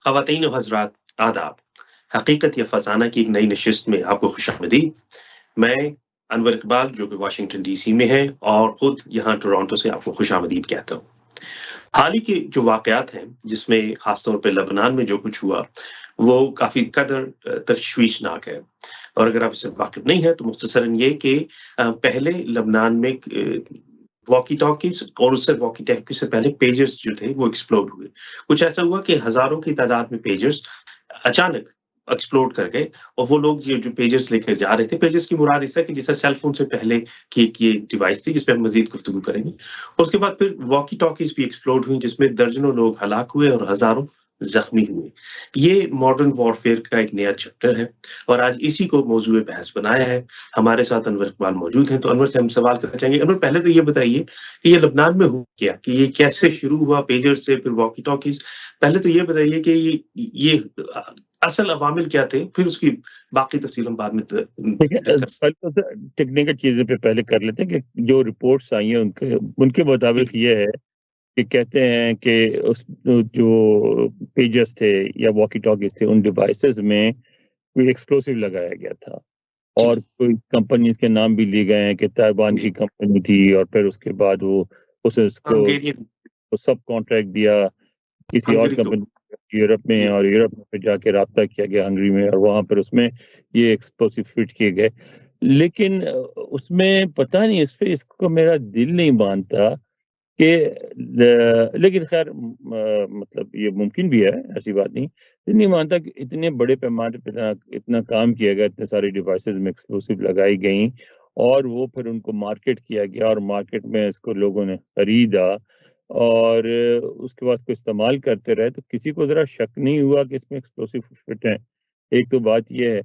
ख़वातीन व हज़रात आदाब। हकीकत या फ़साना की एक नई नशिस्त में आपको खुशामदीद। मैं अनवर इकबाल जो कि वाशिंगटन डीसी में है और खुद यहाँ टोरंटो से आपको खुशामदीद कहता हूँ। हाल ही के जो वाक़यात हैं, जिसमें ख़ास तौर पे लबनान में जो कुछ हुआ, वो काफ़ी कदर तशवीशनाक है। और अगर आप इससे वाकिफ़ नहीं हैं, तो मुख्तसरन ये कि पहले लबनान में वॉकी-टॉकीज़ और उससे वॉकी-टॉकी से पहले पेजर्स जो थे, वो एक्सप्लोड हुए। कुछ ऐसा हुआ कि हज़ारों की तादाद में पेजर्स अचानक एक्सप्लोड कर गए और वो लोग ये जो पेजर्स लेकर जा रहे थे, पेजर्स की मुराद इससे कि जैसे सेल फ़ोन से पहले की एक ये डिवाइस थी, जिस पे हम मज़ीद गुफ्तगू करेंगे। उसके बाद फिर वॉकी-टॉकीज़ भी एक्सप्लोड हुई, जिसमें दर्जनों लोग हलाक हुए और हज़ारों ज़ख्मी हुए। ये मॉडर्न वॉरफेयर का एक नया चैप्टर है और आज इसी को मौज़ूए बहस बनाया है। हमारे साथ अनवर इकबाल मौजूद हैं, तो अनवर से हम सवाल करना चाहेंगे। अनवर, पहले तो ये बताइए कि ये लबनान में हुआ क्या? कि ये कैसे शुरू हुआ पेजर से फिर वॉकी-टॉकीज़? पहले तो ये बताइए कि ये असल अवामिल क्या थे? फिर उसकी बाकी तफ़सील हम बाद में देखिए, डिस्कस। पहले तो टेक्निकल चीज़ों पे पहले कर लेते हैं कि जो रिपोर्ट्स आई हैं उनके उनके मुताबिक ये है कि कहते हैं कि उस जो पेजेस थे या वॉकी-टॉकीज़ थे, उन डिवाइसेज़ में कोई एक्सप्लोसिव लगाया गया था जी, और कोई कंपनीज़ के नाम भी लिए गए हैं कि ताइवान जी। की कंपनी थी और फिर उसके बाद वो उसे उसको हंगेरियन सब कॉन्ट्रैक्ट दिया किसी और हंगरी के कंपनी ऊपर। यूरोप में, जी। और यूरोप में फिर जाके राब्ता किया गया हंगरी में और वहाँ पर उसमें ये एक्सप्लोसिव फिट किए गए। लेकिन उसमें पता नहीं इस पे इसको मेरा दिल नहीं मानता कि लेकिन ख़ैर मतलब ये मुमकिन भी है, ऐसी बात नहीं। दिल नहीं मानता कि इतने बड़े पैमाने पे इतना इतना काम किया गया, इतने सारे डिवाइसेज़ में एक्सप्लोसिव लगाई गईं और वो फिर उनको मार्केट किया गया और मार्केट में इसको लोगों ने खरीदा और उसके बाद उसको इस्तेमाल करते रहे, तो किसी को ज़रा शक नहीं हुआ कि इसमें एक्सप्लोसिव फिट हैं। एक तो बात ये है।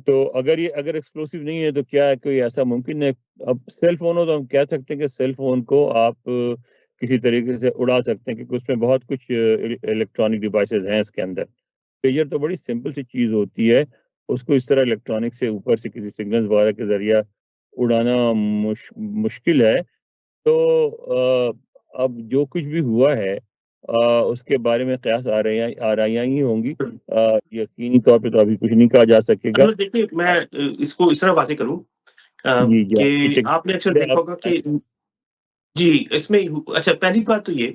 तो अगर एक्सप्लोसिव नहीं है तो क्या है, कोई ऐसा मुमकिन है? अब सेल फ़ोन हो तो हम कह सकते हैं कि सेल फ़ोन को आप किसी तरीके से उड़ा सकते हैं क्योंकि उसमें बहुत कुछ इलेक्ट्रॉनिक डिवाइसेज़ हैं इसके अंदर। पेजर तो बड़ी सिंपल सी चीज़ होती है, उसको इस तरह इलेक्ट्रॉनिक से ऊपर से किसी सिग्नल्स वगैरह के ज़रिया उड़ाना मुश्किल है। तो अब जो कुछ भी हुआ है उसके बारे में कयास आराइयाँ ही होंगी। यकीनी तौर पे तो अभी कुछ नहीं कहा जा सकेगा। अनवर, देखिए, मैं इसको इस तरह वाज़ेह करूँ जी, जी, आपकी कि आपने अक्सर देखा आप होगा कि जी, इसमें अच्छा, पहली बात तो ये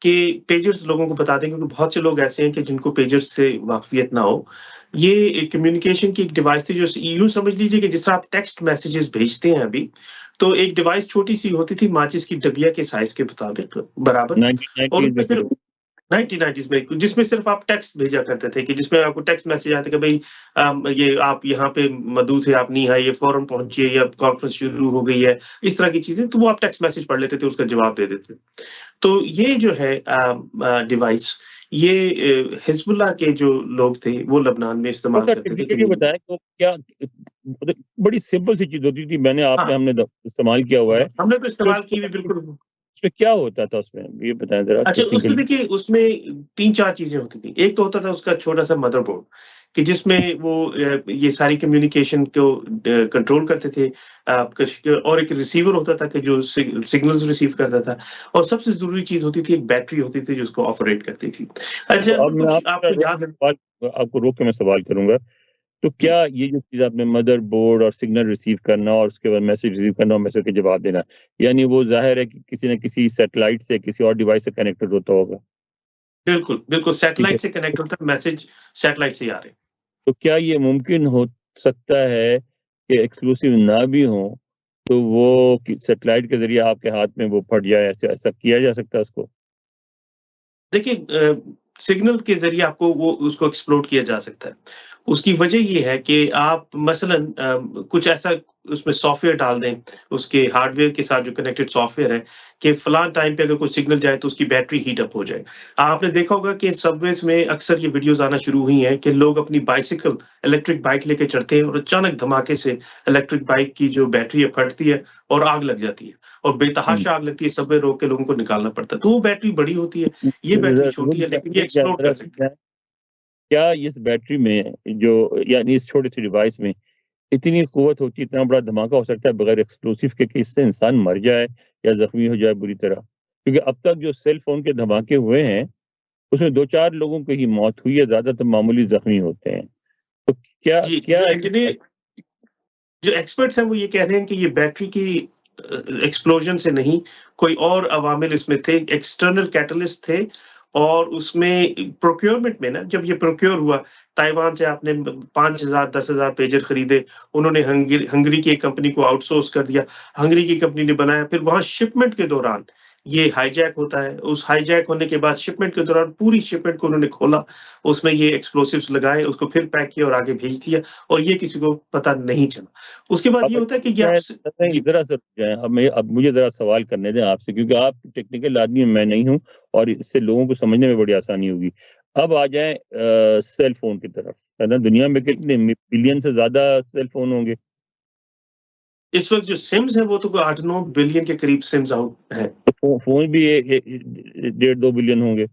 कि पेजर्स लोगों को बता दें, क्योंकि बहुत से लोग ऐसे हैं कि जिनको पेजर्स से वाक़फ़ियत ना हो। ये एक कम्युनिकेशन की एक डिवाइस थी, जो यूँ समझ लीजिए कि जिस तरह आप टेक्स्ट मैसेजेस भेजते हैं अभी, तो एक डिवाइस छोटी-सी होती थी माचिस की डबिया के साइज़ के मुताबिक बराबर, और 1990s में उसमें शुरू सिर्फ़ 1990s में, जिसमें सिर्फ़ आप टेक्स्ट भेजा करते थे, कि जिसमें आपको टेक्स्ट मैसेज आता कि भई ये आप यहाँ पे मौजूद है, आप नहीं आए, ये फ़ौरन पहुँचिए या कॉन्फ्रेंस शुरू हो गई है, इस तरह की चीज़ें, तो वो आप टेक्स्ट मैसेज पढ़ लेते थे, उसका जवाब दे देते थे। तो ये जो है डिवाइस, ये हिज़्बुल्लाह के जो लोग थे, वो लबनान में इस्तेमाल थोड़ा-सा करते थे टेक्निकली कम्युनि बताएँ तो क्या मतलब बड़ी सिंपल सी चीज़ होती थी, हाँ, हमने इस्तेमाल किया हुआ है। हमने तो तो इस्तेमाल की हुई, बिल्कुल। उसमें क्या होता था उसमें? ये बताएँ ज़रा अच्छा, उसमें टेक्निकली। देखिए, उसमें 3-4 चीज़ें होती थी। एक तो होता था उसका छोटा-सा मदरबोर्ड, कि जिसमें वो ये सारी कम्युनिकेशन को कंट्रोल करते थे। कश और एक रिसीवर होता था कि जो सिग्नल्स रिसीव करता था, और सबसे ज़रूरी चीज़ होती थी, एक बैटरी होती थी जो उसको ऑपरेट करती थी। अच्छा, तो अब अनवर, मैं कुछ आपसे आपको याद है? आपको रोक के मैं सवाल करूँगा। तो जी। क्या ये जो चीज़ आपने मदरबोर्ड और सिग्नल रिसीव करना और उसके बाद मैसेज रिसीव करना और मैसेज का जवाब देना, यानी वो ज़ाहिर है कि किसी न किसी सैटेलाइट से, किसी और डिवाइस से कनेक्टेड होता होगा, बिल्कुल, बिल्कुल, ठीक है? सैटेलाइट से कनेक्ट होता है, मैसेज सैटेलाइट से ही आ रहे हैं। तो क्या ये मुमकिन हो सकता है कि एक्सक्लूसिव ना भी हो, तो वो कि सैटेलाइट के ज़रिए आपके हाथ में वो फट जाए, ऐसा ऐसा किया जा सकता है उसको? देखिए, सिग्नल के ज़रिए आपको वो उसको एक्सप्लोर किया जा सकता है। उसकी वजह ये है कि आप मसलन कुछ ऐसा उसमें सॉफ्टवेयर डाल दें, उसके हार्डवेयर के साथ जो कनेक्टेड सॉफ्टवेयर है, कि फलाँ टाइम पे अगर कोई सिग्नल जाए तो उसकी बैटरी हीट अप हो जाए। आपने देखा होगा कि सबवेज़ में अक्सर ये वीडियोज़ आना शुरू हुई हैं कि लोग अपनी बाइसिकल, इलेक्ट्रिक बाइक लेके चढ़ते हैं और अचानक धमाके से इलेक्ट्रिक बाइक की जो बैटरी है फटती है और आग लग जाती है, और हुँ। बेतहाशा आग लगती है, सबवे रोक के लोगों को निकालना पड़ता है। तो वो बैटरी बड़ी होती है, ये बैटरी छोटी है, लेकिन ये रुक जाएँ एक्सप्लोड ज़रा कर रुक सकती है। जाएँ। क्या इस बैटरी में जो यानी इस छोटे-से डिवाइस में इतनी क़ुव्वत होती है, इतना बड़ा धमाका हो सकता है बगैर एक्सप्लोसिव के कि इससे इंसान मर जाए या ज़ख्मी हो जाए बुरी तरह? क्योंकि अब तक जो सेल फ़ोन के धमाके हुए हैं, उसमें 2-4 लोगों की ही मौत हुई है, ज़्यादातर मामूली ज़ख्मी होते हैं। तो क्या जी, क्या जो एक्सपर्ट्स हैं वो ये कह रहे हैं कि ये बैटरी की एक्सप्लोजन से नहीं, कोई और अवामिल इसमें थे, एक्सटर्नल कैटलिस्ट थे और उसमें प्रोक्योरमेंट में ना जब ये प्रोक्योर हुआ, ताइवान से आपने 5,000 10,000 पेजर खरीदे, उन्होंने हंगरी की एक कंपनी को आउटसोर्स कर दिया, हंगरी की कंपनी ने बनाया, फिर वहाँ शिपमेंट के दौरान ये हाइजैक होता है, उस हाइजैक होने के बाद शिपमेंट के दौरान पूरी शिपमेंट को उन्होंने खोला, उसमें ये एक्सप्लोसिव्स लगाए, उसको फिर पैक किया और आगे भेज दिया और ये किसी को पता नहीं चला। उसके बाद ये अब होता है कि ये मैं आपसे नहीं, जी, ज़रा-सा रुक जाएँ। अब मुझे ज़रा सवाल करने दें आपसे, क्योंकि आप टेक्निकल आदमी हैं, मैं नहीं हूँ और इससे लोगों को समझने में बड़ी आसानी होगी। अब आ जाएँ सेल फ़ोन की तरफ, है ना? दुनिया में जी। कितने बिलियन से ज़्यादा सेल फ़ोन होंगे। इस वक़्त जो सिम्स हैं वो तो 8-9 बिलियन के करीब सिम्स आउट हैं। तो फ़ोन भी ए ए 1.5-2 बिलियन होंगे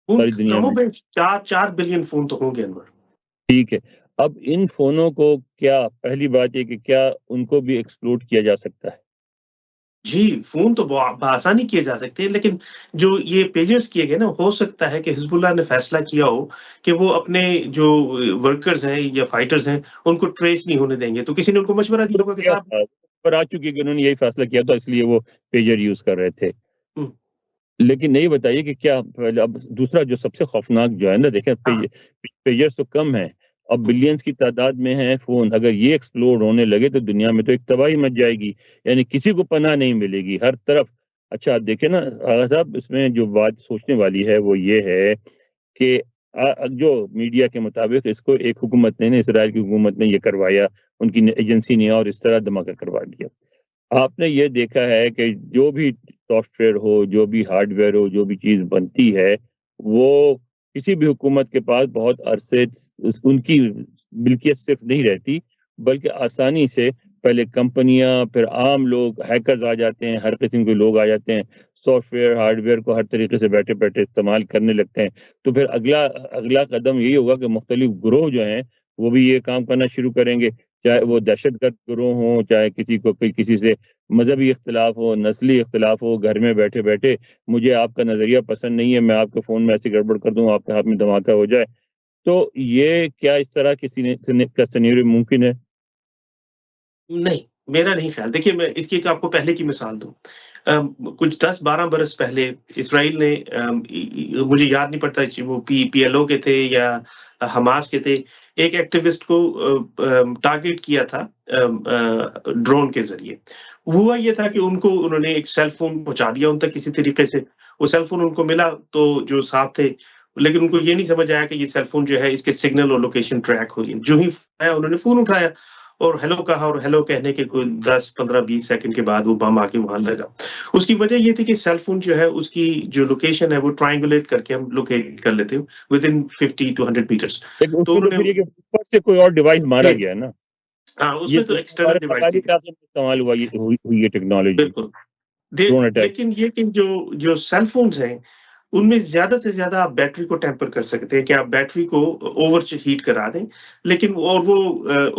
उन सारी दुनिया में। कमोबेश 4 बिलियन फ़ोन तो होंगे अनवर। ठीक है। अब इन फ़ोनों को क्या पहली बात ये कि क्या उनको भी एक्सप्लोर किया जा सकता है? जी, फ़ोन तो बआसानी किए जा सकते हैं लेकिन जो ये पेजेस किए गए ना, हो सकता है कि हिज़्बुल्लाह ने फ़ैसला किया हो कि वो अपने जो वर्कर्स हैं या फाइटर्स हैं, उनको ट्रेस नहीं होने देंगे। तो किसी ने उनको मशवरा दिया तो होगा कि क्या साहब था? पर आ चुकी है कि उन्होंने यही फैसला किया था, इसलिए वो पेजर यूज़ कर रहे थे। हुँ, लेकिन ये बताइए कि क्या पहले अब दूसरा जो सबसे खौफ़नाक जो है ना, देखें हाँ, पेजर्स तो कम हैं, अब हुँ, बिलियंस की तादाद में हैं फ़ोन, अगर ये एक्सप्लोड होने लगे तो दुनिया में तो एक तबाही मच जाएगी, यानी किसी को पनाह नहीं मिलेगी, हर तरफ। अच्छा, आप देखें ना साहब, इसमें जो बात सोचने वाली है वो ये है कि जो मीडिया के मुताबिक इसको एक हुकूमत ने, इज़राइल की हुकूमत ने ये करवाया, उनकी एजेंसी ने, और इस तरह धमाका करवा दिया। आपने ये देखा है कि जो भी सॉफ्टवेयर हो, जो भी हार्डवेयर हो, जो भी चीज़ बनती है, वो किसी भी हुकूमत के पास बहुत अरसे उनकी मिल्कियत सिर्फ़ नहीं रहती, बल्कि आसानी से पहले कंपनियाँ, फिर आम लोग, हैकर्स आ जाते हैं, हर किस्म के लोग आ जाते हैं, सॉफ्टवेयर, हार्डवेयर को हर तरीके से बैठे-बैठे इस्तेमाल करने लगते हैं। तो फिर अगला अगला कदम यही होगा कि मुख्तलिफ गिरोह जो हैं, वो भी ये काम करना शुरू करेंगे। चाहे वो दहशतगर्द गिरोह हों, चाहे किसी को कोई किसी से मज़हबी इख्तिलाफ हो, नस्ली इख्तिलाफ हो, घर में बैठे-बैठे मुझे आपका नज़रिया पसंद नहीं है, मैं आपके फ़ोन में ऐसी गड़बड़ कर दूँ, आपके हाथ में धमाका हो जाए। तो ये क्या इस तरह की का सिनेरियो मुमकिन है? नहीं, मेरा नहीं ख़्याल। देखिए, मैं इसकी एक आपको पहले की मिसाल दूँ। कुछ 10-12 बरस पहले इसराइल ने इ इ मुझे याद नहीं पड़ता वो पीएलओ के थे या हमास के थे, एक एक्टिविस्ट को टारगेट किया था ड्रोन के ज़रिए। हुआ ये था कि उनको उन्होंने एक सेल फ़ोन पहुँचा दिया उन तक किसी तरीके से। वो सेल फ़ोन उनको मिला तो जो साथ थे, लेकिन उनको ये नहीं समझ आया कि ये सेल फ़ोन जो है इसके सिग्नल और लोकेशन ट्रैक हो रही है। जो ही आया उन्होंने फ़ोन उठाया और हेलो कहा और हेलो कहने के कोई 10, 15, 20 सेकंड के बाद वो बम आके वहाँ लगा। उसकी वजह ये थी कि सेल फ़ोन जो है उसकी जो लोकेशन है वो ट्रायंगुलेट करके हम लोकेट कर लेते हैं विथिन 50 टू 100 मीटर्स। लेकिन तो उसमें तो उन्होंने फिर ये कि ऊपर से कोई और डिवाइस मारा जी, गया है ना? हाँ, ये उसमें तो तो एक्सटर्नल हमारे डिवाइस हमारी थी। इलाके में इस्तेमाल हुई ये टेक्नोलॉजी, बिल्कुल। दे ड्रोन अटैक। लेकिन ये कि जो जो सेल फ़ोन्स हैं, उनमें ज़्यादा से ज़्यादा आप बैटरी को टेम्पर कर सकते हैं कि आप बैटरी को ओवर च हीट करा दें। लेकिन और वो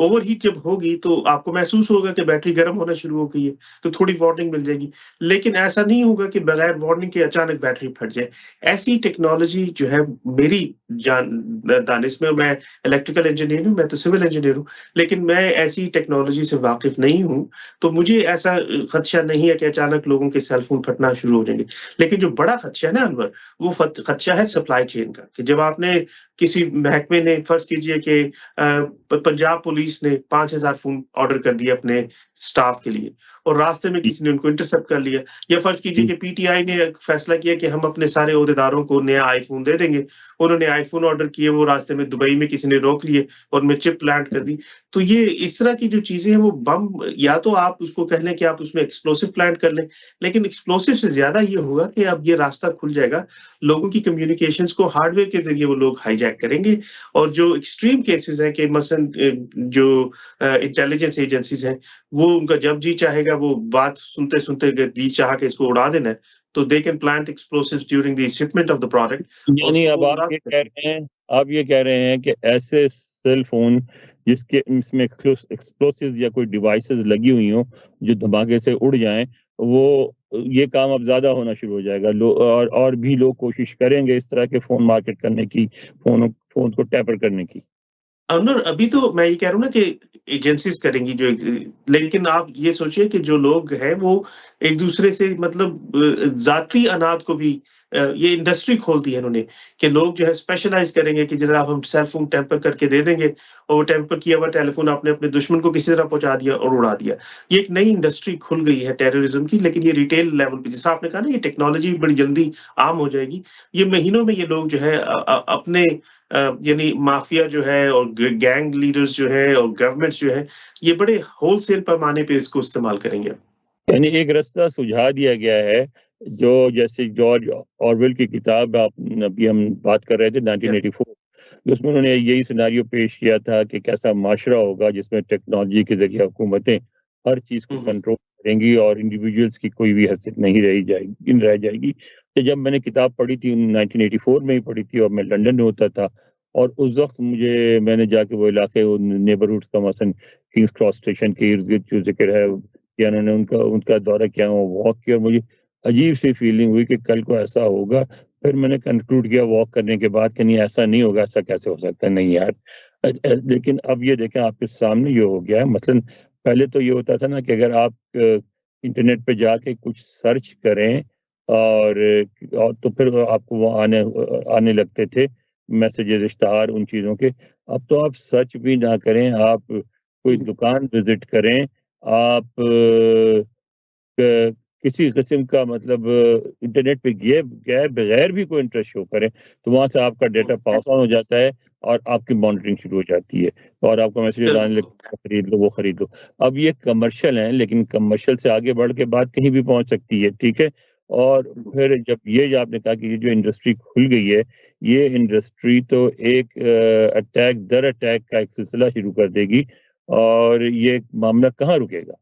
ओवरहीट जब होगी तो आपको महसूस होगा कि बैटरी गर्म होना शुरू हो गई है, तो थोड़ी वार्निंग मिल जाएगी। लेकिन ऐसा नहीं होगा कि बगैर वार्निंग के अचानक बैटरी फट जाए। ऐसी टेक्नोलॉजी जो है मेरी दानिश में मैं इलेक्ट्रिकल इंजीनियर हूँ, मैं तो सिविल इंजीनियर हूँ, लेकिन मैं ऐसी टेक्नोलॉजी से वाकिफ़ नहीं हूँ। तो मुझे ऐसा खदशा नहीं है कि अचानक लोगों के सेल फ़ोन फटना शुरू हो जाएँगे। लेकिन जो बड़ा खदशा है ना अनवर, वो खदशा है सप्लाई चेन का, कि जब आपने किसी महकमे ने फ़र्ज़ कीजिए कि पंजाब पुलिस ने 5,000 फ़ोन ऑर्डर कर दिए अपने स्टाफ के लिए और रास्ते में जी, किसी ने उनको इंटरसेप्ट कर लिया या फ़र्ज़ कीजिए जी। कि पीटीआई ने एक फ़ैसला किया कि हम अपने सारे ओहदेदारों को नया आईफ़ोन दे देंगे। उन्होंने आईफ़ोन ऑर्डर किए, वो रास्ते में दुबई में किसी ने रोक लिए और उनमें चिप प्लांट कर दी। तो ये इस तरह की जो चीज़ें हैं वो बम या तो आप उसको कह लें कि आप उसमें एक्सप्लोसिव प्लांट कर लें, लेकिन एक्सप्लोसिव से ज़्यादा ये होगा कि अब ये रास्ता खुल जाएगा, लोगों की कम्युनिकेशंस को हार्डवेयर के ज़रिए वो लोग हाईजैक करेंगे और जो एक्सट्रीम केसेज़ हैं कि मसलन जो इंटेलिजेंस एजेंसीज़ हैं, वो उनका जब जी चाहेगा वो बात सुनते-सुनते अगर जी चाहा कि इसको उड़ा देना है, तो they can plant explosives during the shipment of the product और यानी उसको अब वो उड़ा सकते हैं। आप ये कह रहे हैं कि ऐसे सेल फ़ोन जिसके इसमें एक्सप्लोसिव्स या कोई डिवाइसेज़ लगी हुई हों, जो धमाके से उड़ जाएँ वो ये काम अब ज़्यादा होना शुरू हो जाएगा। और भी लोग कोशिश करेंगे इस तरह के फ़ोन मार्केट करने की, फ़ोन को टैपर करने की। अनवर अभी तो मैं ये कह रहा हूँ ना कि एजेंसीज़ करेंगी जो लेकिन आप ये सोचिए कि जो लोग हैं वो एक-दूसरे से मतलब ज़ाती अनाज को भी ये इंडस्ट्री खोल दी है इन्होंने कि लोग जो है स्पेशलाइज़ करेंगे कि जनाब हम सेल फ़ोन टेम्पर करके दे देंगे और वो टेम्पर किया हुआ टेलीफ़ोन आपने अपने दुश्मन को किसी तरह पहुँचा दिया और उड़ा दिया। ये एक नई इंडस्ट्री खुल गई है टेररिज़्म की लेकिन ये रिटेल लेवल पे जैसा आपने कहा ना ये टेक्नोलॉजी बड़ी जल्दी आम हो जाएगी। ये महीनों में ये लोग जो है अपने यानी माफिया जो है और गैंग लीडर्स जो है और गवर्नमेंट्स जो है, ये बड़े होलसेल पैमाने पे इसको इस्तेमाल करेंगे। यानी एक रास्ता सुझा दिया गया है, जो जैसे जॉर्ज ऑरवेल की किताब अभी हम बात कर रहे थे या 1984, उसमें उन्होंने यही सिनेरियो पेश किया था कि कैसा माशरा होगा जिसमें टेक्नोलॉजी के ज़रिए हुकूमतें हर चीज़ को हुँ, हुँ। कंट्रोल करेंगी और इंडिविजुअल्स की कोई भी हैसियत नहीं रह जाएगी। तो जब मैंने किताब पढ़ी थी 1984 में ही पढ़ी थी और मैं लंदन में होता था और उस वक़्त मैंने जाके वो इलाके वो नेबरहुड्स का मसलन किंग्स क्रॉस स्टेशन के इर्द-गिर्द जो ज़िक्र है किया उन्होंने उनका उनका दौरा किया, वॉक किया और मुझे अजीब-सी फीलिंग हुई कि कल को ऐसा होगा। फिर मैंने कंक्लूड किया वॉक करने के बाद कि नहीं ऐसा नहीं होगा, ऐसा कैसे हो सकता है? नहीं यार। लेकिन अब ये देखें आपके सामने ये हो गया है मसलन पहले तो ये होता था ना कि अगर आप इंटरनेट पे जाके कुछ सर्च करें और तो फिर आपको वो आने लगते थे मैसेजेस, इश्तिहार उन चीज़ों के। अब तो आप सर्च भी ना करें, आप कोई दुकान विज़िट करें, आप क किसी किस्म का मतलब इंटरनेट पे गए बगैर भी कोई इंटरेस्ट शो करें, तो वहाँ से आपका डेटा पास ऑन हो जाता है और आपकी मॉनिटरिंग शुरू हो जाती है और आपको मैसेजेस आने बिल्कुल। लगते हैं, खरीद लो, वो खरीद लो। अब ये कमर्शियल हैं, लेकिन कमर्शियल से आगे बढ़ के बात कहीं भी पहुँच सकती है, ठीक है? और फिर जब ये जो आपने कहा कि ये जो इंडस्ट्री खुल गई है, ये इंडस्ट्री तो एक अटैक दर अटैक का एक सिलसिला शुरू कर देगी और ये मामला कहाँ रुकेगा?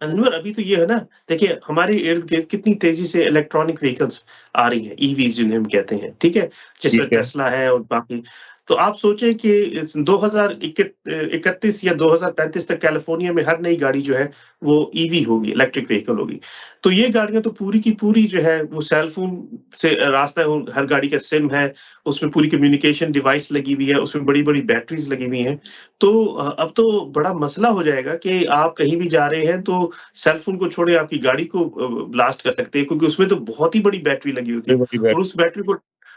अनवर अभी तो ये है ना, देखिए हमारे इर्द-गिर्द कितनी तेज़ी से इलेक्ट्रॉनिक व्हीकल्स आ रही हैं, ईवीज़ जिन्हें हम कहते हैं, ठीक है? जैसे ठीक है। टेस्ला है और बाकी। तो आप सोचें कि इस 31 या 2035 तक कैलिफ़ोर्निया में हर नई गाड़ी जो है, वो ईवी होगी, इलेक्ट्रिक व्हीकल होगी। तो ये गाड़ियाँ तो पूरी की पूरी जो है, वो सेल फ़ोन से रास्ता है, हर गाड़ी का सिम है, उसमें पूरी कम्युनिकेशन डिवाइस लगी हुई है, उसमें बड़ी-बड़ी बैटरीज़ लगी हुई हैं। तो अब तो बड़ा मसला हो जाएगा कि आप कहीं भी जा रहे हैं तो सेल फ़ोन को छोड़िए आपकी गाड़ी को ब्लास्ट कर सकते हैं क्योंकि उसमें तो बहुत ही बड़ी बैटरी लगी होती है बड़ी बड़ी और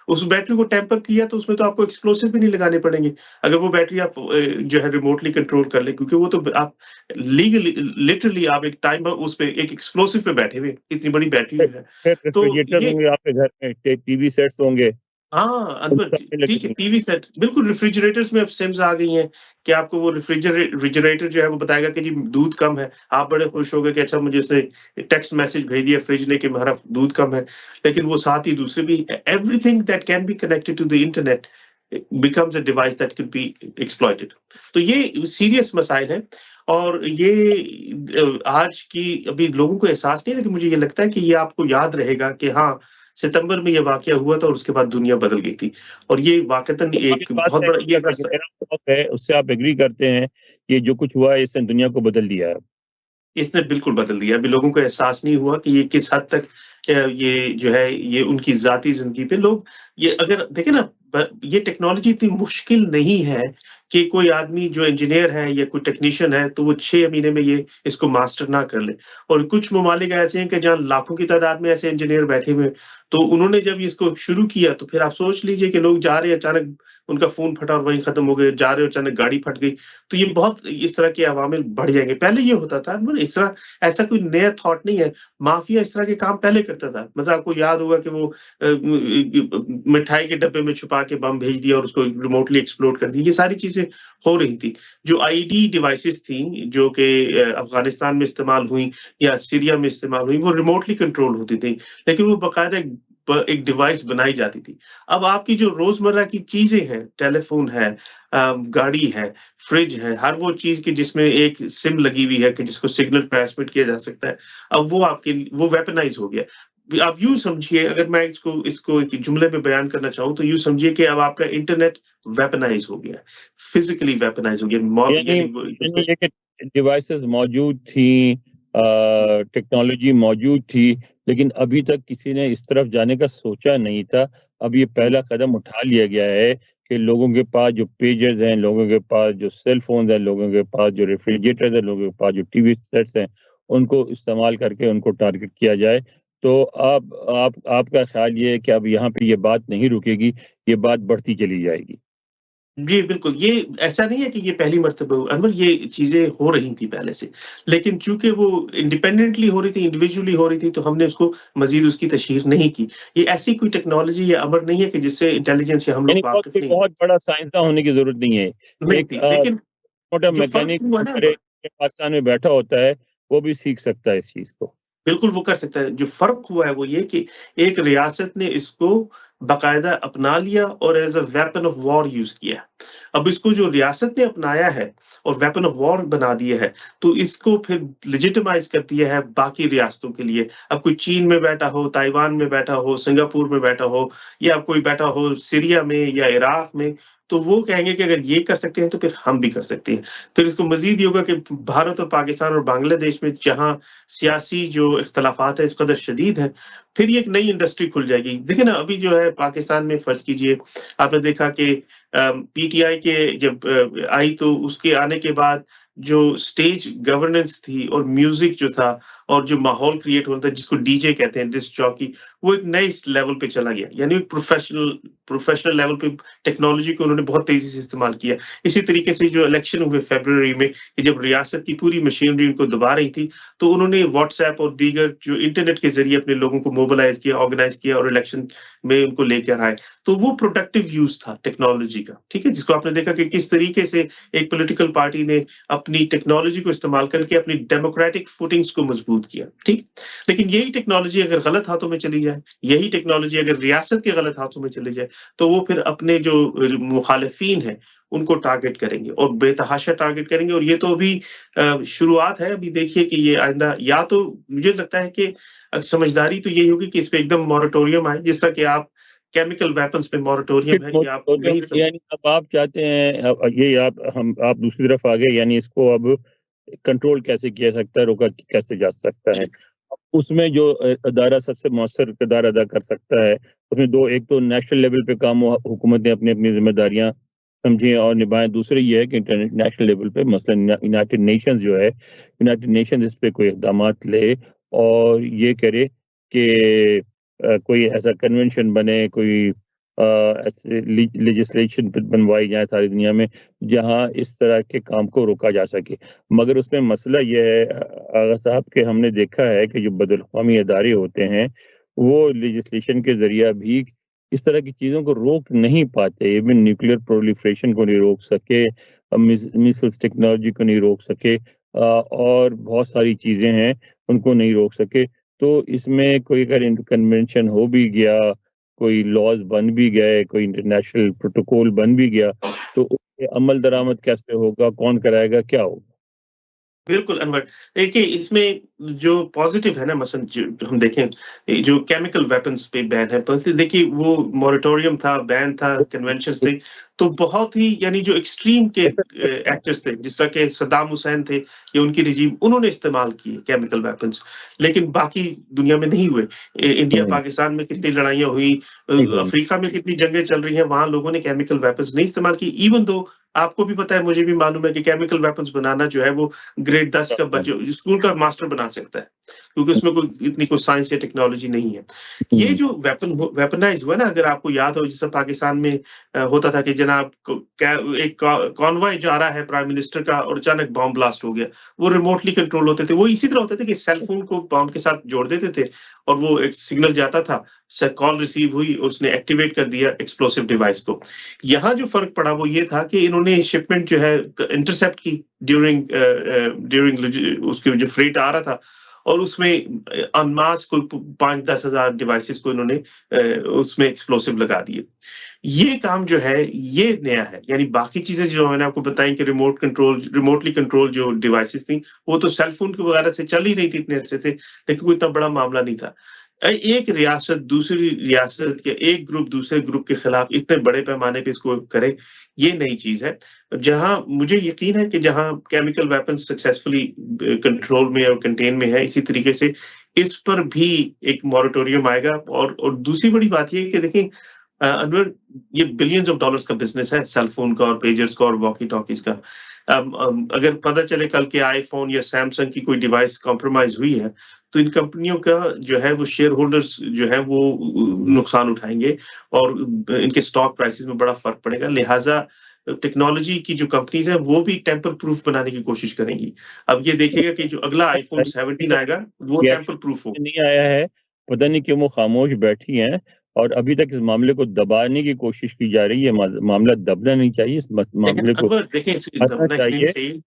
उस बैटरी को टेम्पर किया तो उसमें तो आपको एक्सप्लोसिव भी नहीं लगाने पड़ेंगे। अगर वो बैटरी आप जो है रिमोटली कंट्रोल कर लें क्योंकि वो तो आप लीगली लिटरली आप एक टाइम उस पे एक एक्सप्लोसिव पे बैठे हुए हैं, इतनी बड़ी बैटरी जो है। फिर तो रेफ्रिजरेटर ये होंगे आपके घर में, टीवी सेट्स होंगे, हाँ, उन अनवर सब में लगे ठीक है, होंगे। पीवी सेट बिल्कुल रेफ्रिजरेटर्स में अब सिम्स आ गई हैं कि आपको वो रेफ्रिजरेटर जो है वो बताएगा कि जी दूध कम है। आप बड़े खुश हो गए कि अच्छा मुझे उसने टेक्स्ट मैसेज भेज दिया फ्रिज ने कि हमारा दूध कम है। लेकिन वो साथ ही दूसरे भी everything that can be connected to the internet becomes a device that can be exploited. तो ये सीरियस मसाइल हैं और ये आज की अभी लोगों को एहसास नहीं है लेकिन मुझे ये लगता है कि ये आपको याद रहेगा कि हाँ, सितंबर में ये वाक़या हुआ था और उसके बाद दुनिया बदल गई थी। और ये वाक़तन तो आप इस एक बात बहुत से बड़ा एग्री ये कर एक रहे हैं कि रास्ता मेरा शौक है, उससे आप एग्री करते हैं कि जो कुछ हुआ है इसने दुनिया को बदल दिया है। इसने बिल्कुल बदल दिया। अभी लोगों को एहसास नहीं हुआ कि ये किस हद तक ये जो है ये उनकी ज़ाती ज़िंदगी पे लोग ये अगर देखें ना ये टेक्नोलॉज़ी इतनी मुश्किल नहीं है कि कोई आदमी जो इंजीनियर है या कोई टेक्नीशियन है तो वो 6 महीने में ये इसको मास्टर ना कर ले। और कुछ ममालिक ऐसे हैं कि जहाँ लाखों की तादाद में ऐसे इंजीनियर बैठे हुए हैं। तो उन्होंने जब इसको शुरू किया तो फिर आप सोच लीजिए कि लोग जा रहे हैं अचानक उनका फ़ोन फटा और वहीं ख़त्म हो गए, जा रहे हो अचानक गाड़ी फट गई। तो ये बहुत इस तरह के अवामिल बढ़ जाएँगे। पहले ये होता था मतलब इस तरह ऐसा कोई नया थॉट नहीं है। माफिया इस तरह के काम पहले करता था। मतलब आपको याद होगा कि वो मिठाई के डब्बे में छुपा के बम भेज दिया और उसको रिमोटली एक्सप्लोड कर दिया। ये सारी चीज़ें हो रही थी। जो आईईडी डिवाइसेज़ थी जो कि अफ़गानिस्तान में इस्तेमाल हुई या सीरिया में इस्तेमाल हुई, वो रिमोटली कंट्रोल होती थी। लेकिन वो बाकायदा एक डिवाइस बनाई जाती थी। अब आपकी जो रोज़मर्रा की चीज़ें हैं, टेलीफ़ोन है गाड़ी है, फ्रिज है, हर वो चीज़ की जिसमें एक सिम लगी हुई है कि जिसको सिग्नल ट्रांसमिट किया जा सकता है। अब वो आपके वो वेपनाइज़ हो गया। आप यूँ समझिए अगर मैं इसको इसको एक जुमले में बयान करना चाहूँ तो यूँ समझिए कि अब आपका इंटरनेट वेपनाइज़ हो गया है, फिज़िकली वेपनाइज़ हो गया। यानी यानी वो यानी उसमें ये कि डिवाइसेज़ मौजूद थी, टेक्नोलॉजी मौजूद थी, लेकिन अभी तक किसी ने इस तरफ जाने का सोचा नहीं था। अब ये पहला कदम उठा लिया गया है कि लोगों के पास जो पेजर्स हैं, लोगों के पास जो सेल फ़ोन्स हैं, लोगों के पास जो रेफ्रिजरेटर्स हैं, लोगों के पास जो टीवी सेट्स हैं, उनको इस्तेमाल करके उनको टारगेट किया जाए। तो आपका ख़्याल ये है कि अब यहाँ पे ये बात नहीं रुकेगी, ये बात बढ़ती चली जाएगी? जी, बिल्कुल, ये ऐसा नहीं है कि ये पहली मर्तबा हुआ अनवर, ये चीज़ें हो रही थी पहले से। लेकिन चूँकि वो इंडिपेंडेंटली हो रही थी, इंडिविजुअली हो रही थी, तो हमने उसको मज़ीद उसकी तशहीर नहीं की। ये ऐसी कोई टेक्नोलॉजी या अमर नहीं है कि जिससे इंटेलिजेंस से हम यानी लोग वाकिफ़ कोई नहीं हैं। बहुत बड़ा साइंसदान होने की ज़रूरत नहीं है। नहीं एक थी, लेकिन छोटा जो फ़र्क मैकेनिक हुआ ना हमारे अनवर, पाकिस्तान में बैठा होता है, वो भी सीख सकता है इस चीज़ को। बिल्कुल वो कर सकता है। जो फ़र्क हुआ है वो ये कि एक रियासत ने इसको बाकायदा अपना लिया और as a weapon of war use किया। अब इसको जो रियासत ने अपनाया है और वेपन ऑफ वॉर बना दिया है, तो इसको फिर लेजिटिमाइज़ कर दिया है बाकी रियासतों के लिए। अब कोई चीन में बैठा हो, ताइवान में बैठा हो, सिंगापुर में बैठा हो या कोई बैठा हो सीरिया में या इराक में, तो वो कहेंगे कि अगर ये कर सकते हैं, तो फिर हम भी कर सकते हैं। फिर इसको मज़ीद ये होगा कि भारत और पाकिस्तान और बांग्लादेश में जहाँ सियासी जो इख्तिलाफ़ात है इस कदर शदीद हैं, फिर ये एक नई इंडस्ट्री खुल जाएगी। देखिए ना, अभी जो है पाकिस्तान में फ़र्ज़ कीजिए, आपने देखा कि पीटीआई के जब आई, तो उसके आने के बाद जो स्टेज गवर्नेंस थी और म्यूज़िक जो था और जो माहौल क्रिएट हो रहा था, जिसको डीजे कहते हैं, डिस्क जॉकी, वो एक नए स लेवल पे चला गया। यानी एक प्रोफ़ेशनल लेवल पे टेक्नोलॉजी को उन्होंने बहुत तेज़ी से इस्तेमाल किया। इसी तरीके से जो इलेक्शन हुए फ़रवरी में, कि जब रियासत की पूरी मशीनरी उनको दबा रही थी, तो उन्होंने व्हाट्सऐप और दीगर जो इंटरनेट के ज़रिए अपने लोगों को मोबिलाइज़ किया, ऑर्गनाइज़ किया और इलेक्शन में उनको लेकर आए। तो वो प्रोडक्टिव यूज़ था टेक्नोलॉजी का, ठीक है? जिसको आपने देखा कि किस तरीके से एक पॉलिटिकल पार्टी ने अपनी टेक्नोलॉजी को इस्तेमाल करके अपनी डेमोक्रेटिक फुटिंग्स को मज़बूत किया, ठीक? लेकिन यही टेक्नोलॉजी अगर गलत हाथों में चली जाए, यही टेक्नोलॉजी अगर रियासत के गलत हाथों में चली जाए, तो वो फिर अपने जो मुखालिफिन हैं, उनको टारगेट करेंगे और बेतहाशा टारगेट करेंगे। और ये तो अभी शुरुआत है। अभी देखिए कि ये आइंदा, या तो मुझे लगता है कि समझदारी तो यही होगी कि इस पे एकदम मॉरेटोरियम आए, जिस तरह कि आप केमिकल वेपन्स पे मॉरेटोरियम है कि आप नहीं सम यानी अब आप चाहते हैं ये आप दूसरी तरफ आ गए, यानी इसको अब कंट्रोल कैसे किया सकता है, रोका कैसे जा सकता है? जी, उसमें जो अदारा सबसे मौसर किरदार अदा कर सकता है, उसमें 2 एक तो नेशनल लेवल पे काम हो, हुकूमत ने अपनी-अपनी ज़िम्मेदारियाँ समझें और निभाएँ। दूसरा ये है कि इंटरनेशनल लेवल पे मसलन यूनाइटेड नेशंस जो है, यूनाइटेड नेशंस इस पे कोई इक़दामात ले और ये करे कि कोई ऐसा कन्वेंशन बने, कोई ऐसे लेजिस्लेशन बनवाई जाए सारी दुनिया में, जहाँ इस तरह के काम को रोका जा सके। मगर उसमें मसला ये है आगा साहब, कि हमने देखा है कि जो बैनुल-अक़वामी इदारे होते हैं, वो लेजिस्लेशन के ज़रिया भी इस तरह की चीज़ों को रोक नहीं पाते। इवन न्यूक्लियर प्रोलिफरेशन को नहीं रोक सके, मिसाइल्स टेक्नोलॉजी को नहीं रोक सके, और बहुत सारी चीज़ें हैं, उनको नहीं रोक सके। तो इसमें कोई अगर कन्वेंशन हो भी गया, कोई लॉज़ बन भी गए, कोई इंटरनेशनल प्रोटोकॉल बन भी गया, तो उसपे अमल दरामद कैसे होगा, कौन कराएगा, क्या होगा? बिल्कुल अनवर। देखिए, इसमें जो पॉज़िटिव है ना, मसलन जो हम देखें, ये जो केमिकल वेपन्स पे बैन है, पर देखिए वो मॉरेटोरियम था, बैन था, कन्वेंशंस थे, तो बहुत ही, यानी जो एक्सट्रीम के एक्टर्स थे, जिस तरह के सद्दाम हुसैन थे या उनकी रिजीम, उन्होंने इस्तेमाल किए केमिकल वेपन्स, लेकिन बाकी दुनिया में नहीं हुए। इंडिया हुँ, पाकिस्तान में कितनी लड़ाइयाँ हुई, नहीं हुई। अफ्रीका में कितनी जंगें चल रही हैं, वहाँ लोगों ने केमिकल वेपन्स नहीं इस्तेमाल की। इवन दो आपको भी पता है, मुझे भी मालूम है कि केमिकल वेपन्स बनाना जो है वो ग्रेड 10 का बच्चे स्कूल का मास्टर बना सकता है, क्योंकि उसमें कोई इतनी कोई साइंस या टेक्नोलॉजी नहीं है। ये हुँ, जो वेपनाइज़ हुआ ना, अगर आपको याद हो, जैसे पाकिस्तान में होता था कि जनाब को क्या, एक कॉन्वॉय जा रहा है प्राइम मिनिस्टर का और अचानक बॉम्ब ब्लास्ट हो गया। वो रिमोटली कंट्रोल होते थे। वो इसी तरह होते थे कि सेल फोन को बॉम्ब के साथ जोड़ देते थे और वो एक सिग्नल जाता था, स कॉल रिसीव हुई और उसने एक्टिवेट कर दिया एक्सप्लोसिव डिवाइस को। यहाँ जो फ़र्क पड़ा वो ये था कि इन्होंने शिपमेंट जो है इंटरसेप्ट की ड्यूरिंग उसके जो फ्रेट आ रहा था, और उसमें en masse कोई 5-10 हज़ार डिवाइसेस को इन्होंने उसमें एक्सप्लोसिव लगा दिए। ये काम जो है ये नया है। यानी बाकी चीज़ें जो मैंने आपको बताई कि रिमोटली कंट्रोल जो डिवाइसेस थी, वो तो सेल फ़ोन के वगैरह से चल ही रही थी इतने अरसे से, लेकिन कोई इतना बड़ा मामला नहीं था। एक रियासत दूसरी रियासत के एक ग्रुप दूसरे ग्रुप के खिलाफ इतने बड़े पैमाने पे इसको करे, ये नई चीज़ है। जहाँ मुझे यकीन है कि जहाँ केमिकल वेपन्स सक्सेसफुली कंट्रोल में और कंटेन में है, इसी तरीके से इस पर भी एक मॉरेटोरियम आएगा और दूसरी बड़ी बात ये है कि देखिए अनवर ये बिलियंस ऑफ डॉलर्स का बिज़नेस है, सेल फ़ोन का और पेजर्स का और वॉकी-टॉकीज़ का। अगर पता चले कल के आईफ़ोन या सैमसंग की कोई डिवाइस कॉम्प्रोमाइज़ हुई है, तो इन कंपनियों का जो है वो शेयर होल्डर्स जो है वो नुकसान उठाएँगे और इनके स्टॉक प्राइसेज़ में बड़ा फ़र्क पड़ेगा। लिहाज़ा टेक्नोलॉजी की जो कंपनीज़ हैं, वो भी टेम्पर प्रूफ बनाने की कोशिश करेंगी। अब ये देखिएगा कि जो अगला आईफ़ोन 17 आएगा, वो टेम्पर प्रूफ हो। नहीं आया है, पता नहीं क्यों वो खामोश बैठी हैं और अभी तक इस मामले को दबाने की कोशिश की जा रही है। मामला दबना नहीं चाहिए, इस लेकिन मामले को अनवर देखिए हटना दबना इसलिए नहीं चाहिए। चाहिए।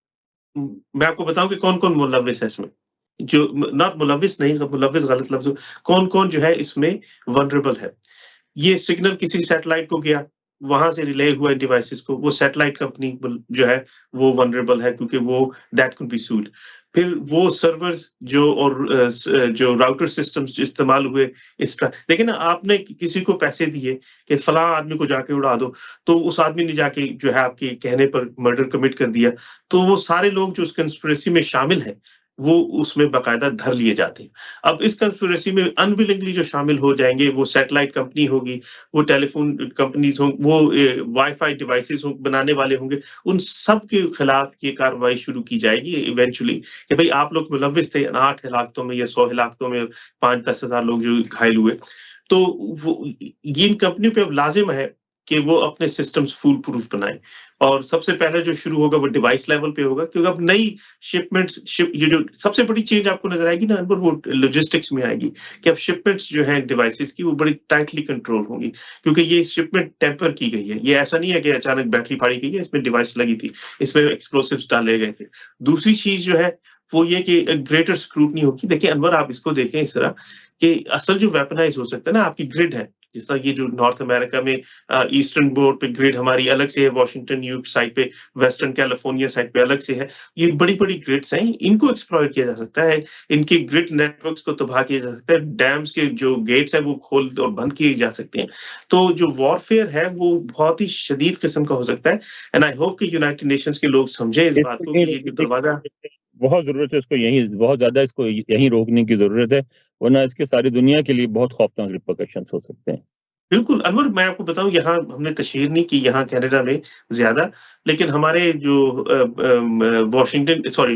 मैं आपको बताऊँ कि कौन-कौन मुलव्विस है इसमें। जो नॉट मुलव्विस नहीं, मुलव्विस गलत लफ्ज़ कौन-कौन जो है इसमें वल्नरेबल है। ये सिग्नल किसी सैटेलाइट को गया, वहाँ से रिले हुआ इन डिवाइसेज़ को, वो सैटेलाइट कंपनी बुल जो है वो वल्नरेबल है क्योंकि वो दैट कुड बी सूड। फिर वो सर्वर्स जो और जो राउटर सिस्टम्स जो इस्तेमाल हुए इस का देखिए ना आपने किसी को पैसे दिए कि फलाँ आदमी को जाके उड़ा दो, तो उस आदमी ने जाके जो है आपके कहने पर मर्डर कमिट कर दिया, तो वो सारे लोग जो उस कंस्पिरेसी में शामिल हैं, वो उसमें बाकायदा धर लिए जाते हैं। अब इस कंस्पिरेसी में अनविलिंगली जो शामिल हो जाएँगे, वो सैटेलाइट कंपनी होगी, वो टेलीफ़ोन कंपनीज़ हों, वो वाई-फाई डिवाइसेज़ हों बनाने वाले होंगे, उन सब के खिलाफ ये कार्रवाई शुरू की जाएगी इवेंचुअली कि भई आप लोग मुलव्विस थे 8 हिलाकतों में या 100 हिलाकतों में 5-10 हज़ार लोग जो घायल हुए। तो वो ये इन कंपनियों पे अब लाज़िम है कि वो अपने सिस्टम्स फूल प्रूफ बनाएँ और सबसे पहले जो शुरू होगा वो डिवाइस लेवल पे होगा क्योंकि अब नई शिपमेंट्स शिप ये जो सबसे बड़ी चेंज आपको नज़र आएगी ना अनवर वो लॉजिस्टिक्स में आएगी कि अब शिपमेंट्स जो हैं डिवाइसेज़ की वो बड़ी टाइटली कंट्रोल होंगी क्योंकि ये शिपमेंट टेम्पर की गई है। ये ऐसा नहीं है कि अचानक बैटरी फाड़ी गई है, इसमें डिवाइस लगी थी, इसमें एक्सप्लोसिव्स डाले गए थे। दूसरी चीज़ जो है वो ये कि ग्रेटर स्क्रूटनी होगी। देखिए अनवर आप इसको देखें इस तरह कि असल जो वेपनाइज़ हो सकता है ना आपकी ग्रिड है, जिस तरह ये जो नॉर्थ अमेरिका में ईस्टर्न बोर्ड पे ग्रिड हमारी अलग से है, वॉशिंगटन न्यूयॉर्क साइड पे, वेस्टर्न कैलिफोर्निया साइड पे अलग से है। ये बड़ी-बड़ी ग्रिड्स हैं, इनको एक्सप्लॉइट किया जा सकता है, इनके ग्रिड नेटवर्क्स को तबाह किया जा सकता है, डैम्स के जो गेट्स हैं वो खोल और बंद किए जा सकते हैं। तो जो वॉरफेयर है वो बहुत ही शदीद किस्म का हो सकता है एंड आई होप कि यूनाइटेड नेशंस के लोग समझें इस बात इसको को यहीं कि ये जो रोकने दरवाज़ा की बहुत ज़रूरत है, इसको यहीं बहुत ज़्यादा इसको यहीं रोकने की ज़रूरत है, वरना इसके सारी दुनिया के लिए बहुत खौफनाक रिपरकशंस हो सकते हैं। बिल्कुल, अनवर मैं आपको बताऊँ यहाँ हमने तशहीर नहीं की यहाँ कनाडा में ज़्यादा, लेकिन हमारे जो Washington sorry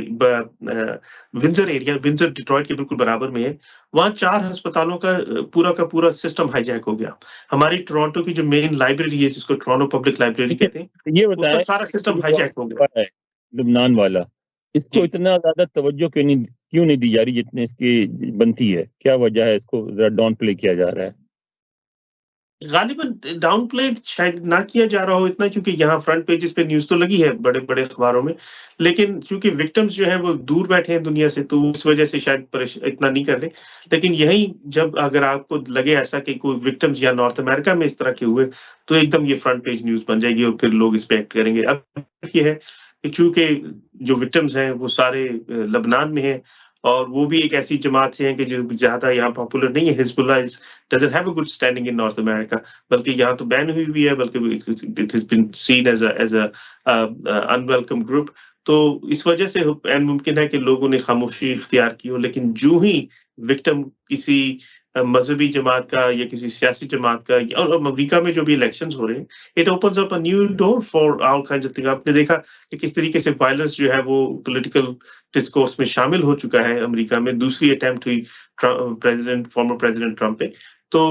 Windsor area Windsor Detroit के बिल्कुल बराबर में है, वहाँ 4 अस्पतालों का पूरा सिस्टम हाईजैक हो गया। हमारी टोरंटो की जो मेन लाइब्रेरी है जिसको टोरंटो पब्लिक लाइब्रेरी ठीक है, कहते हैं, तो ये उसका बताएँ सारा कि सिस्टम ये जो हाईजैक हो गया। हुआ है, लुबनान वाला, इसको जी। इतना ज़्यादा तवज्जो क्यों नहीं दी जा रही जितनी इसकी बनती है? क्या वजह है इसको ज़रा डाउन प्ले किया जा रहा है? गालिबन डाउन प्ले शायद ना किया जा रहा हो इतना क्योंकि यहाँ फ्रंट पेजेस पे न्यूज़ तो लगी है बड़े-बड़े अखबारों में। लेकिन चूँकि विक्टिम्स जो हैं वो दूर बैठे हैं दुनिया से तो इस वज़ह से शायद इतना नहीं कर रहे। लेकिन यहीं जब अगर आपको लगे ऐसा कि कोई विक्टिम्स या नॉर्थ अमेरिका में इस तरह के हुए, तो एकदम ये फ्रंट पेज न्यूज़ बन जाएगी और फिर लोग इस पे एक्ट करेंगे। अब ये है कि चूँकि जो विक्टिम्स हैं वो सारे लेबनान में हैं और वो भी एक ऐसी जमात से हैं कि जो ज़्यादा यहाँ पॉपुलर नहीं है। Hezbollah doesn't have a good standing in North America बल्कि यहाँ तो बैन हुई हुई है बल्कि it has been seen as a unwelcome group तो इस वजह से एंड मुमकिन है कि लोगों ने खामोशी इख्तियार की हो लेकिन जो ही विक्टिम किसी मजहबी जमात का या किसी सियासी जमात का और अमेरिका में जो भी इलेक्शंस हो रहे हैं it opens up a new door for all kinds of thing आपने देखा कि किस तरीके से वायलेंस जो है वो पॉलिटिकल डिस्कोर्स में शामिल हो चुका है अमेरिका में दूसरी अटेम्प्ट हुई फॉर्मर प्रेसिडेंट ट्रम्प पे तो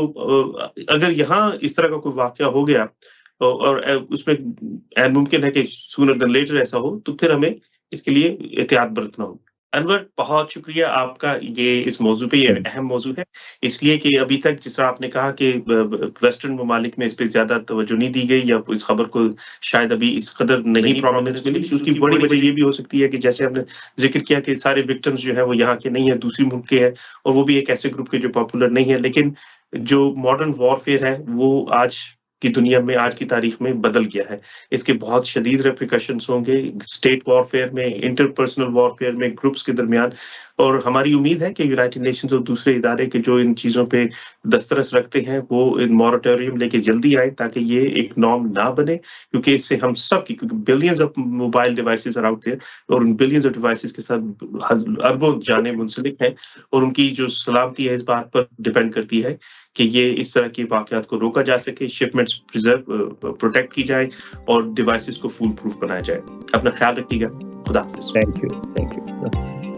अगर यहाँ इस तरह का कोई वाक़या हो गया और उसमें मुमकिन है कि सूनर देन लेटर ऐसा हो, तो फिर हमें इसके लिए एहतियात बरतना होगा। अनवर बहुत शुक्रिया आपका ये इस मौज़ू पे ये अहम मौज़ू है, इसलिए कि अभी तक जिस तरह आपने कहा कि वेस्टर्न ममालिक में इस पे ज़्यादा तवज्जो नहीं दी गई या इस खबर को शायद अभी इस कदर नहीं प्रोमिनेंस मिली, उसकी बड़ी वजह ये भी हो सकती है कि जैसे हमने ज़िक्र किया कि सारे विक्टिम्स जो हैं वो यहाँ के नहीं हैं, दूसरी मुल्क के हैं और वो भी एक ऐसे ग्रुप के जो पॉपुलर नहीं है। लेकिन जो मॉडर्न वॉरफेयर है, वो आज की दुनिया में, आज की तारीख में बदल गया है। इसके बहुत शदीद रिपरिकशंस होंगे, स्टेट वॉरफेयर में, इंटरपर्सनल वॉरफेयर में, ग्रुप्स के दरमियान और हमारी उम्मीद है कि यूनाइटेड नेशंस और दूसरे इदारे के जो इन चीज़ों पे दस्तरस रखते हैं, वो इन मॉरेटोरियम लेके जल्दी आए ताकि ये एक नॉर्म ना बने, क्योंकि इससे हम सब की, क्योंकि billions of mobile devices are out there और उन बिलियंस ऑफ डिवाइसेज़ के साथ अरबों जानें मुंसलिक हैं और उनकी जो सलामती है इस बात पर डिपेंड करती है कि ये इस तरह के वाक़यात को रोका जा सके, शिपमेंट्स प्रोटेक्ट की जाए और डिवाइसेज़ को फूल प्रूफ बनाया जाए। अपना ख्याल रखिएगा। खुदा हाफ़िज़। Thank you.